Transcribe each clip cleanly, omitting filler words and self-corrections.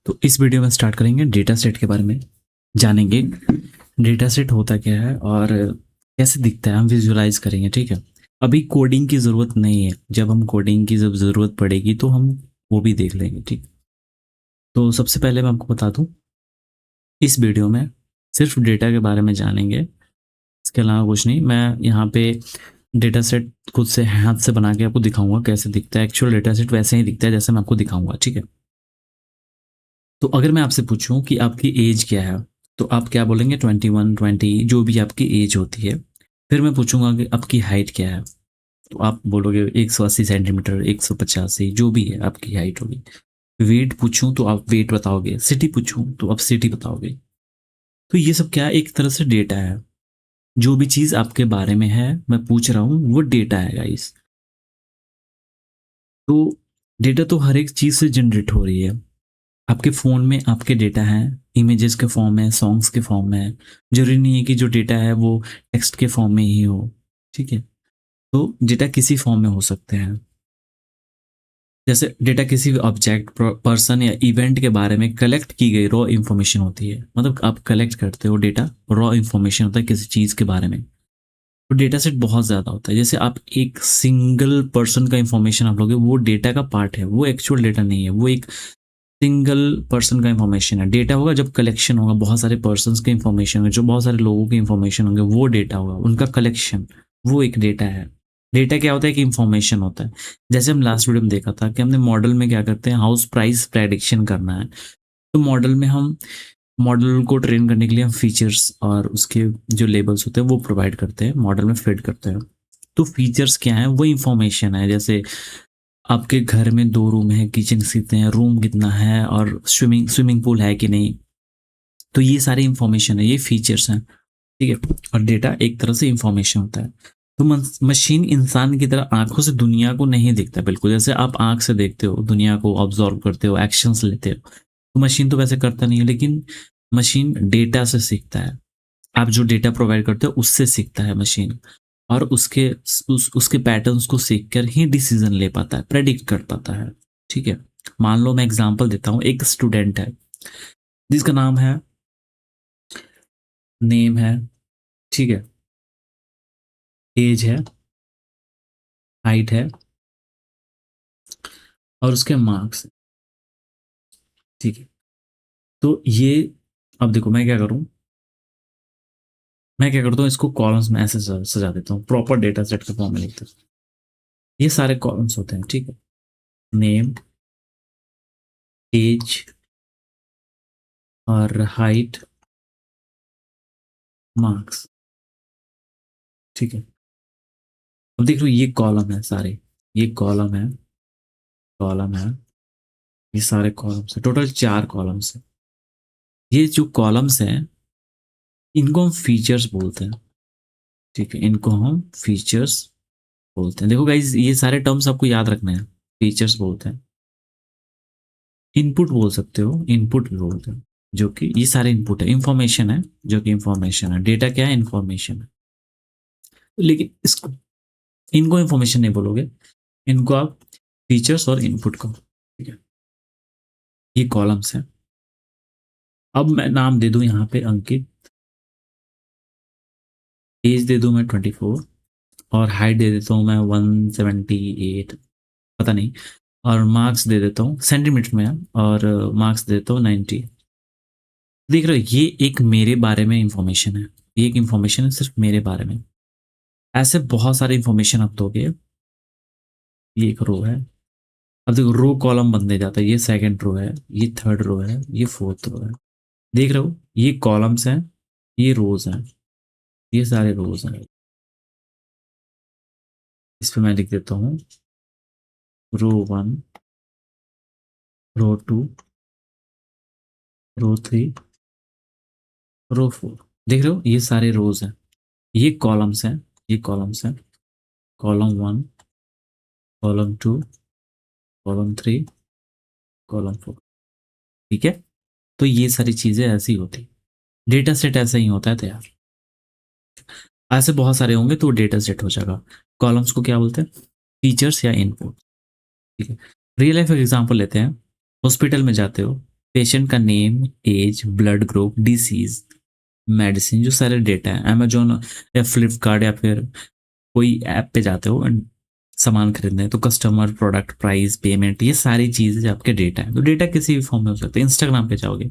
तो इस वीडियो में स्टार्ट करेंगे डेटा सेट के बारे में, जानेंगे डेटा सेट होता क्या है और कैसे दिखता है, हम विजुअलाइज करेंगे। ठीक है, अभी कोडिंग की ज़रूरत नहीं है, जब हम कोडिंग की जब ज़रूरत पड़ेगी तो हम वो भी देख लेंगे। ठीक, तो सबसे पहले मैं आपको बता दूं, इस वीडियो में सिर्फ डेटा के बारे में जानेंगे, इसके अलावा कुछ नहीं। मैं यहाँ पे डेटा सेट खुद से हाथ से बना के आपको दिखाऊंगा कैसे दिखता है। एक्चुअल डेटा सेट वैसे ही दिखता है जैसे मैं आपको दिखाऊंगा। ठीक है, तो अगर मैं आपसे पूछूं कि आपकी एज क्या है, तो आप क्या बोलेंगे? 21, 20, जो भी आपकी एज होती है। फिर मैं पूछूंगा कि आपकी हाइट क्या है, तो आप बोलोगे 180 सेंटीमीटर, 185, जो भी है आपकी हाइट होगी। वेट पूछूं तो आप वेट बताओगे, सिटी पूछूं तो आप सिटी बताओगे। तो ये सब क्या एक तरह से डेटा है, जो भी चीज़ आपके बारे में है मैं पूछ रहा हूँ वो डेटा है गाइस। तो डेटा तो हर एक चीज़ से जनरेट हो रही है। आपके फ़ोन में आपके डेटा हैं, इमेजेस के फॉर्म में, सॉन्ग्स के फॉर्म में। जरूरी नहीं है कि जो डेटा है वो टेक्स्ट के फॉर्म में ही हो। ठीक है, तो डेटा किसी फॉर्म में हो सकते हैं। जैसे डेटा किसी भी ऑब्जेक्ट, पर्सन या इवेंट के बारे में कलेक्ट की गई रॉ इन्फॉर्मेशन होती है। मतलब आप कलेक्ट करते हो डेटा, रॉ इन्फॉर्मेशन होता है किसी चीज़ के बारे में। तो डेटा सेट बहुत ज़्यादा होता है। जैसे आप एक सिंगल पर्सन का इन्फॉर्मेशन आप लोगे, वो डेटा का पार्ट है, वो एक्चुअल डेटा नहीं है, वो एक सिंगल पर्सन का इंफॉर्मेशन है। डेटा होगा जब कलेक्शन होगा, बहुत सारे पर्सन्स के इंफॉर्मेशन होंगे, जो बहुत सारे लोगों के इंफॉर्मेशन होंगे, वो डेटा होगा, उनका कलेक्शन, वो एक डेटा है। डेटा क्या होता है कि इंफॉर्मेशन होता है। जैसे हम लास्ट वीडियो में देखा था कि हमने मॉडल में क्या करते हैं, हाउस प्राइस प्रेडिक्शन करना है। तो मॉडल में हम मॉडल को ट्रेन करने के लिए हम फीचर्स और उसके जो लेबल्स होते हैं वो प्रोवाइड करते हैं, मॉडल में फिट करते हैं। तो फीचर्स क्या है? वो इंफॉर्मेशन है। जैसे आपके घर में 2 रूम है, किचन कितने हैं, रूम कितना है, और स्विमिंग स्विमिंग पूल है कि नहीं। तो ये सारी इंफॉर्मेशन है, ये फीचर्स हैं। ठीक है, और डेटा एक तरह से इंफॉर्मेशन होता है। तो मशीन इंसान की तरह आंखों से दुनिया को नहीं देखता बिल्कुल। जैसे आप आंख से देखते हो, दुनिया को ऑब्जर्व करते हो, एक्शंस लेते हो, तो मशीन तो वैसे करता नहीं है। लेकिन मशीन डेटा से सीखता है। आप जो डेटा प्रोवाइड करते हो उससे सीखता है मशीन, और उसके पैटर्न्स को सीख कर ही डिसीजन ले पाता है, प्रेडिक्ट कर पाता है। ठीक है, मान लो मैं एग्जांपल देता हूँ। एक स्टूडेंट है जिसका नाम है, नेम है, ठीक है, एज है, हाइट है, और उसके मार्क्स। ठीक है, तो ये, अब देखो मैं क्या करूँ, मैं क्या करता हूँ, इसको कॉलम्स में ऐसे सजा देता हूँ, प्रॉपर डेटा सेट के फॉर्म में लिखता हूँ। ये सारे कॉलम्स होते हैं। ठीक है, नेम, एज और हाइट, मार्क्स। ठीक है, अब देख लो ये कॉलम है सारे, ये कॉलम है, कॉलम है, ये सारे कॉलम्स है, टोटल 4 कॉलम्स है। ये जो कॉलम्स हैं इनको हम फीचर्स बोलते हैं। ठीक है, इनको हम फीचर्स बोलते हैं। देखो गाइज, ये सारे टर्म्स आपको याद रखने हैं। फीचर्स बोलते हैं, इनपुट बोल सकते हो, इनपुट भी बोलते हैं, जो कि ये सारे इनपुट है, इंफॉर्मेशन है, जो कि इंफॉर्मेशन है। डेटा क्या है? इंफॉर्मेशन है। लेकिन इसको, इनको इंफॉर्मेशन नहीं बोलोगे, इनको आप फीचर्स और इनपुट कहो। ठीक है, ये कॉलम्स हैं। अब मैं नाम दे दूं यहाँ पे अंकित, एज दे दूं मैं 24, और हाइट दे देता हूँ मैं 178, पता नहीं, और मार्क्स दे देता हूँ सेंटीमीटर में, और मार्क्स दे देता हूँ 90। देख रहे हो, ये एक मेरे बारे में इंफॉर्मेशन है, ये एक इंफॉर्मेशन है सिर्फ मेरे बारे में। ऐसे बहुत सारे इंफॉर्मेशन आप दोगे। ये एक रो है, अब देखो रो कॉलम बनने जाता है, ये सेकंड रो है, ये थर्ड रो है, ये फोर्थ रो है। देख रहे हो, ये कॉलम्स हैं, ये रोज हैं, ये सारे रोज हैं। इस पे मैं लिख देता हूँ रो 1, रो 2, रो 3, रो 4। देख रहे हो, ये सारे रोज हैं, ये कॉलम्स हैं, ये कॉलम्स हैं, कॉलम 1, कॉलम 2, कॉलम 3, कॉलम 4। ठीक है, तो ये सारी चीजें ऐसी होती, डेटा सेट ऐसा ही होता है तैयार। ऐसे बहुत सारे होंगे तो डेटा सेट हो जाएगा। कॉलम्स को क्या बोलते हैं? फीचर्स या इनपुट। ठीक है, रियल लाइफ एग्जांपल लेते हैं। हॉस्पिटल में जाते हो, पेशेंट का name, age, blood group, disease, medicine, जो सारे डेटा है। अमेजोन या फ्लिपकार्ट या फिर कोई ऐप पे जाते हो एंड सामान खरीदने हैं, तो कस्टमर, प्रोडक्ट, प्राइस, पेमेंट, ये सारी चीज़ें आपके डेटा है। तो डेटा किसी भी फॉर्म में हो सकते हैं। इंस्टाग्राम पे जाओगे,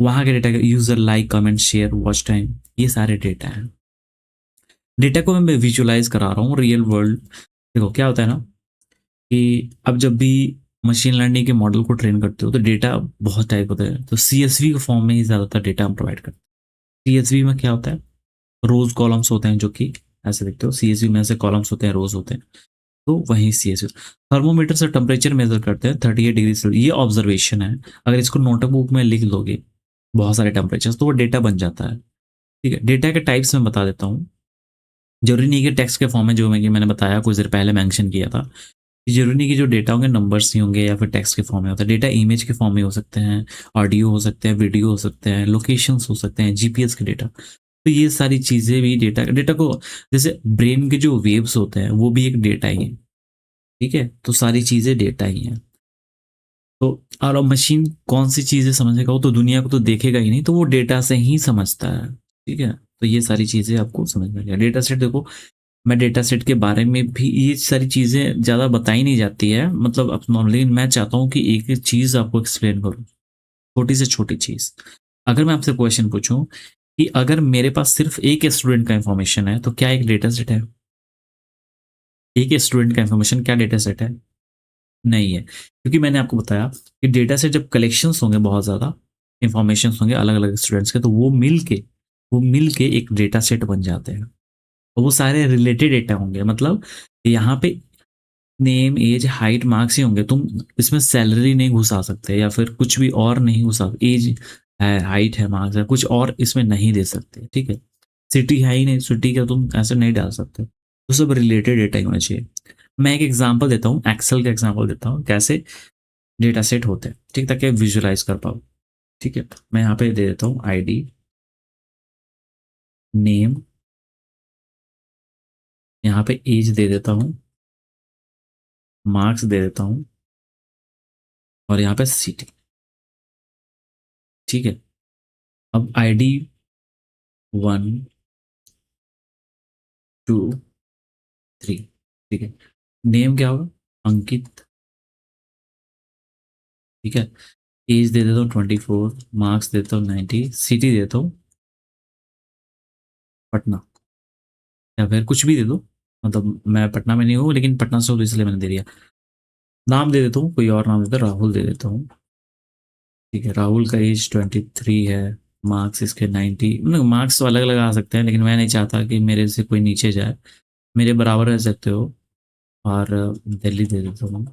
वहाँ के data, user, like, comment, share, watch time, ये सारे डेटा हैं। डेटा को मैं विजुअलाइज करा रहा हूँ रियल वर्ल्ड। देखो क्या होता है ना, कि अब जब भी मशीन लर्निंग के मॉडल को ट्रेन करते हो तो डेटा बहुत टाइप होता है। तो सीएसवी के फॉर्म में ही ज़्यादातर डेटा हम प्रोवाइड करते हैं। सीएसवी में क्या होता है, रोज कॉलम्स होते हैं, जो कि ऐसे देखते हो, सीएसवी में ऐसे कॉलम्स होते हैं, रोज होते हैं। तो वही सीएसवी। थर्मोमीटर से टेम्परेचर मेजर करते हैं 38 डिग्री सेल्सियस, ये ऑब्जर्वेशन है। अगर इसको नोटबुक में लिख लोगे बहुत सारे टेम्परेचर, तो वो डेटा बन जाता है। ठीक है, डेटा के टाइप्स में बता देता हूँ। जरूरी नहीं कि टेक्स्ट के फॉर्म में, जो मैंने बताया कुछ देर पहले मेंशन किया था, जरूरी नहीं कि जो डेटा होंगे नंबर्स ही होंगे या फिर टेक्स्ट के फॉर्म में होता है। डेटा इमेज के फॉर्म में हो सकते हैं, ऑडियो हो सकते हैं, वीडियो हो सकते हैं, लोकेशंस हो सकते हैं, जीपीएस के डेटा। तो ये सारी चीज़ें भी डेटा डेटा को, जैसे ब्रेन के जो वेव्स होते हैं वो भी एक डेटा ही है। ठीक है, तो सारी चीज़ें डेटा ही हैं। तो और अब मशीन कौन सी चीज़ें समझेगा, वो तो दुनिया को तो देखेगा ही नहीं, तो वो डेटा से ही समझता है। ठीक है, तो ये सारी चीज़ें आपको समझ में आ गया। डेटा सेट देखो, मैं डेटा सेट के बारे में भी, ये सारी चीज़ें ज़्यादा बताई नहीं जाती है, मतलब अब नॉर्मली मैं चाहता हूँ कि एक एक चीज़ आपको एक्सप्लेन करूँ, छोटी से छोटी चीज़। अगर मैं आपसे क्वेश्चन पूछूं कि अगर मेरे पास सिर्फ एक स्टूडेंट का इंफॉर्मेशन है, तो क्या एक डेटा सेट है? एक स्टूडेंट का इंफॉर्मेशन क्या डेटा सेट है? नहीं है, क्योंकि मैंने आपको बताया कि डेटा सेट जब कलेक्शंस होंगे, बहुत ज़्यादा इंफॉर्मेशन होंगे अलग अलग स्टूडेंट्स के, तो वो मिल के एक डेटा सेट बन जाते हैं। और वो सारे रिलेटेड डेटा होंगे, मतलब यहाँ पे नेम, एज, हाइट, मार्क्स ही होंगे। तुम इसमें सैलरी नहीं घुसा सकते या फिर कुछ भी और नहीं घुसा, एज है, हाइट है, मार्क्स है, कुछ और इसमें नहीं दे सकते। ठीक है, सिटी है ही नहीं, सिटी का तुम ऐसे नहीं डाल सकते। तो सब रिलेटेड डेटा ही होना चाहिए। मैं एक एग्जांपल देता हूँ, एक्सेल का एग्जांपल देता हूँ कैसे डेटा सेट होते हैं, ठीक, ताकि विजुअलाइज कर पाओ। ठीक है, मैं यहाँ पे दे देता हूँ आईडी, नेम, यहाँ पे एज दे देता हूँ, मार्क्स दे देता हूँ, और यहाँ पे सिटी। ठीक है, अब आईडी 1, 2, 3। ठीक है, नेम क्या होगा? अंकित। ठीक है, एज दे देता हूँ 24, मार्क्स देता हूँ 90, सिटी देता हूँ पटना, या फिर कुछ भी दे दो, मतलब मैं पटना में नहीं हूँ लेकिन पटना से हूँ तो इसलिए मैंने दे दिया। नाम दे देता हूँ, कोई और नाम देता हूँ, राहुल दे देता हूँ। ठीक है, राहुल का एज 23 है, मार्क्स इसके 90। मतलब मार्क्स तो अलग अलग आ सकते हैं, लेकिन मैं नहीं चाहता कि मेरे से कोई नीचे जाए, मेरे बराबर रह सकते हो। और दिल्ली दे देता हूँ,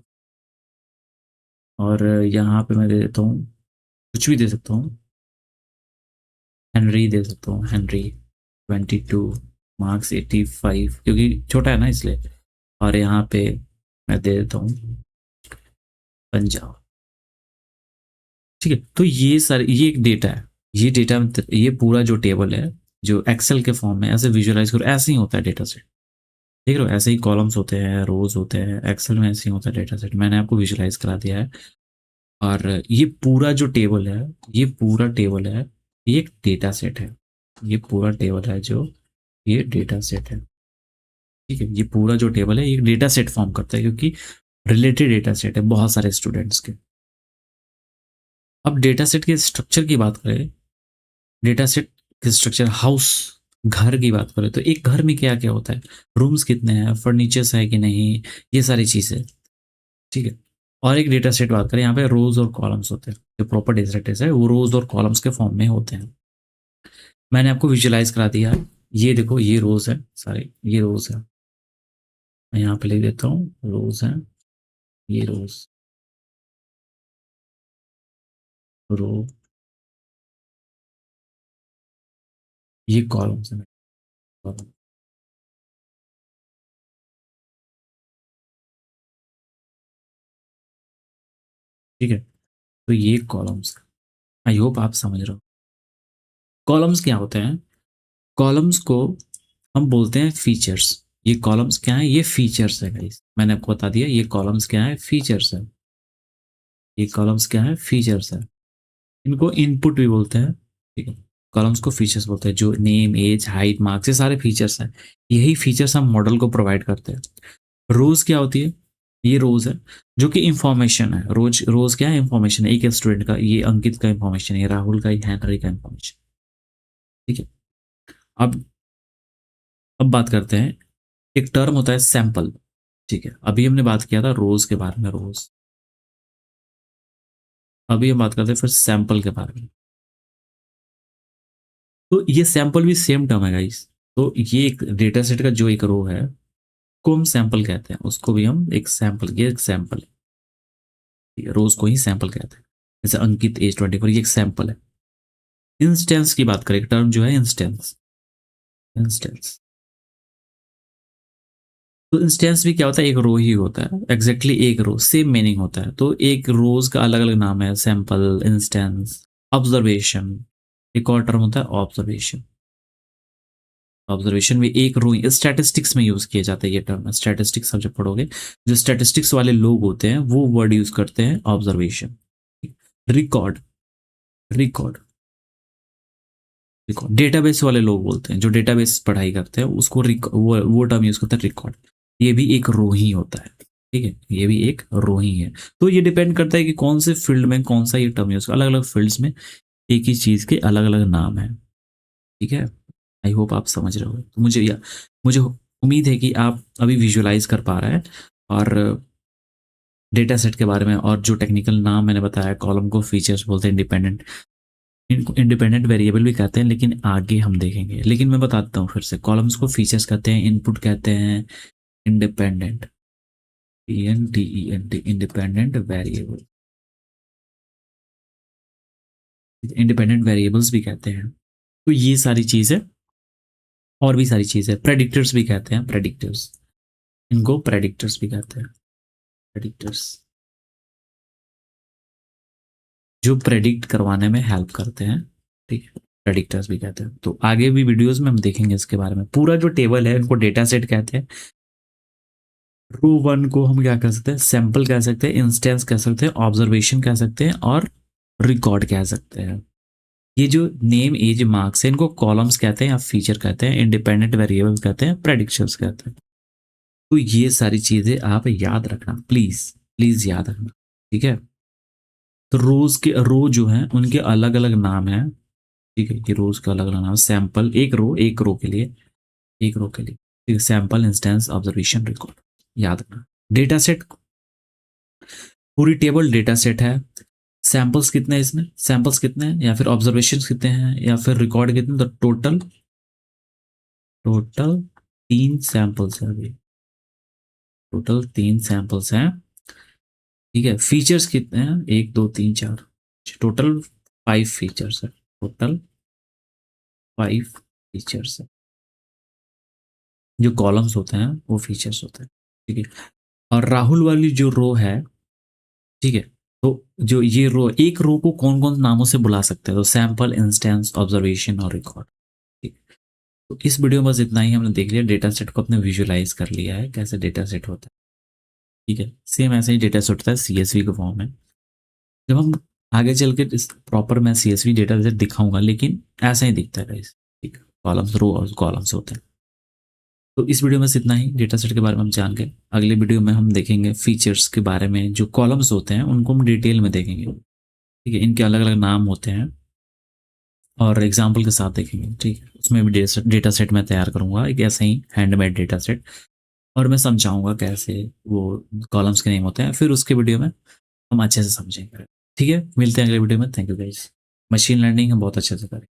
और यहाँ पे मैं दे देता हूँ, कुछ भी दे सकता हूँ, हेनरी दे सकता हूँ, हेनरी 22, मार्क्स 85, क्योंकि छोटा है ना इसलिए। और यहाँ पे मैं दे देता हूँ पंजाब। ठीक है, तो ये सारे, ये एक डेटा है, ये डेटा, ये पूरा जो टेबल है, जो एक्सेल के फॉर्म में ऐसे विजुअलाइज करो, ऐसे ही होता है डेटा सेट। देख रहे हो, ऐसे ही कॉलम्स होते हैं, रोज होते हैं, एक्सेल में ऐसे ही होता है डेटा सेट। मैंने आपको विजुअलाइज करा दिया है। और ये पूरा जो टेबल है, ये पूरा टेबल है, ये एक डेटा सेट है। ये पूरा टेबल है जो, ये डेटा सेट है। ठीक है, ये पूरा जो टेबल है ये डेटा सेट फॉर्म करता है, क्योंकि रिलेटेड डेटा सेट है बहुत सारे स्टूडेंट्स के। अब डेटा सेट के स्ट्रक्चर की बात करें, डेटा सेट के स्ट्रक्चर, हाउस, घर की बात करें, तो एक घर में क्या क्या होता है, रूम्स कितने हैं, फर्नीचर्स है कि नहीं, ये सारी चीज़ें। ठीक है, और एक डेटा सेट बात करें, यहाँ पे रोज और कॉलम्स होते हैं। जो प्रॉपर डेटा सेट है वो रोज और कॉलम्स के फॉर्म में होते हैं। मैंने आपको विजुअलाइज करा दिया। ये देखो, ये रोज है सारे, ये रोज है। मैं यहाँ पे लिख देता हूँ रोज है, ये रोज, रो, ये कॉलम्स है। column, ठीक है, तो ये कॉलम्स, आई होप आप समझ रहे हो। कॉलम्स क्या होते हैं? कॉलम्स को हम बोलते हैं फीचर्स। ये कॉलम्स क्या है? ये फीचर्स है गाइस, मैंने आपको बता दिया, ये कॉलम्स क्या है? फीचर्स है। ये कॉलम्स क्या है? फीचर्स है। इनको इनपुट भी बोलते हैं, ठीक है। कॉलम्स को फीचर्स बोलते हैं, जो नेम, एज, हाइट, मार्क्स, ये सारे फीचर्स हैं। यही फीचर्स हम मॉडल को प्रोवाइड करते हैं। रोज क्या होती है? ये रोज है जो कि इंफॉर्मेशन है। रोज रोज क्या है? इंफॉर्मेशन है। एक स्टूडेंट का, ये अंकित का इंफॉर्मेशन है, ये राहुल का, ये हैनरी का इंफॉर्मेशन, ठीक है। अब बात करते हैं, एक टर्म होता है सैंपल, ठीक है। अभी हमने बात किया था रोज के बारे में, रोज। अभी हम बात करते हैं फिर सैंपल के बारे में। तो ये सैंपल भी सेम टर्म है गाइस। तो ये एक डेटा सेट का जो एक रो है, को हम सैंपल कहते हैं, उसको भी हम एक सैंपल, ये एक सैंपल है, रोज को ही सैंपल कहते हैं। जैसे अंकित एज 24, ये एक सैंपल है। इंस्टेंस की बात करें, टर्म जो है इंस्टेंस, इंस्टेंस। तो इंस्टेंस भी क्या होता है? एक रो ही होता है, एग्जैक्टली एक रो, सेम मीनिंग होता है। तो एक रोज का अलग अलग नाम है, सैंपल, इंस्टेंस, ऑब्जर्वेशन। एक और टर्म होता है ऑब्जर्वेशन। ऑब्जर्वेशन भी एक रो, स्टैटिस्टिक्स में यूज किया जाता है ये टर्म। स्टैटिस्टिक्स आप जब पढ़ोगे, जो स्टैटिस्टिक्स वाले लोग होते हैं वो वर्ड यूज करते हैं observation. Record, record, record database वाले लोग बोलते हैं, जो डेटाबेस पढ़ाई करते हैं उसको वो टर्म यूज करते हैं, रिकॉर्ड। ये भी एक रो ही होता है, ठीक है, ये भी एक रो ही है। तो ये डिपेंड करता है कि कौन से फील्ड में कौन सा ये टर्म यूज, अलग अलग फील्ड्स में एक ही चीज के अलग अलग नाम है, ठीक है। आई होप आप समझ रहे हो। तो मुझे उम्मीद है कि आप अभी विजुअलाइज कर पा रहे हैं, और डेटा सेट के बारे में, और जो टेक्निकल नाम मैंने बताया, कॉलम को फीचर्स बोलते हैं, इंडिपेंडेंट, इनको इंडिपेंडेंट वेरिएबल भी कहते हैं, लेकिन आगे हम देखेंगे। लेकिन मैं बताता हूँ फिर से, कॉलम्स को फीचर्स कहते हैं, इनपुट कहते हैं independent, INDENT, independent variable, independent variables भी कहते हैं। तो ये सारी चीजें, और भी सारी चीजें, प्रेडिक्टर्स भी कहते हैं, प्रेडिक्टर्स, इनको प्रेडिक्टर्स भी कहते हैं, प्रेडिक्टर्स, जो प्रेडिक्ट करवाने में हेल्प करते हैं, ठीक है, प्रेडिक्टर्स भी कहते हैं। तो आगे भी वीडियोस में हम देखेंगे इसके बारे में। पूरा जो टेबल है इनको डेटा सेट कहते हैं। रो वन को हम क्या कह सकते हैं? सैंपल कह सकते हैं, इंस्टेंस कह सकते हैं, ऑब्जर्वेशन कह सकते हैं, और रिकॉर्ड कह सकते हैं। ये जो नेम, एज, मार्क्स है, इनको कॉलम्स कहते हैं या फीचर कहते हैं, इंडिपेंडेंट वेरिएबल कहते हैं, प्रेडिक्शंस कहते हैं। तो ये सारी चीजें आप याद रखना, प्लीज प्लीज याद रखना, ठीक है। तो रोज के, रो जो है उनके अलग अलग नाम है, ठीक है। ये रोज का अलग अलग नाम, सैंपल एक रो के लिए, एक रो के लिए, ठीक है। सैंपल, इंस्टेंस, ऑब्जर्वेशन, रिकॉर्ड, याद रखना। डेटा सेट, पूरी टेबल डेटा सेट है। सैंपल्स कितने हैं इसमें? सैंपल्स कितने हैं, या फिर ऑब्जर्वेशन कितने हैं, या फिर रिकॉर्ड कितने? तो टोटल, टोटल 3 सैंपल्स है अभी, टोटल 3 सैंपल्स हैं, ठीक है। फीचर्स कितने हैं? 1 2 3 4, टोटल 5 फीचर्स है, टोटल 5 फीचर्स है। जो कॉलम्स होते हैं वो फीचर्स होते हैं, ठीक है। और राहुल वाली जो रो है, ठीक है, तो जो ये रो, एक रो को कौन कौन नामों से बुला सकते हैं? तो सैंपल, इंस्टेंस, ऑब्जर्वेशन और रिकॉर्ड, ठीक। तो इस वीडियो में बस इतना ही हमने देख लिया, डेटा सेट को अपने विजुअलाइज कर लिया है, कैसे डेटा सेट होता है, ठीक है। सेम ऐसे ही डेटा सेट होता है CSV के फॉर्म में। जब हम आगे चल के इस प्रॉपर, मैं CSV डेटा सेट दिखाऊंगा, लेकिन ऐसा ही दिखता है guys, ठीक है। कॉलम्स, रो और कॉलम्स होते हैं। तो इस वीडियो में इतना ही, डेटा सेट के बारे में हम जान गए। अगले वीडियो में हम देखेंगे फीचर्स के बारे में, जो कॉलम्स होते हैं उनको हम डिटेल में देखेंगे, ठीक है। इनके अलग अलग नाम होते हैं, और एग्जाम्पल के साथ देखेंगे, ठीक है। उसमें भी डेटा सेट मैं तैयार करूंगा, एक ऐसा ही हैंडमेड डेटा सेट, और मैं समझाऊंगा कैसे वो कॉलम्स के नेम होते हैं, फिर उसके वीडियो में हम अच्छे से समझेंगे, ठीक है। मिलते हैं अगले वीडियो में। Thank you guys. Machine learning हम बहुत अच्छे से करें।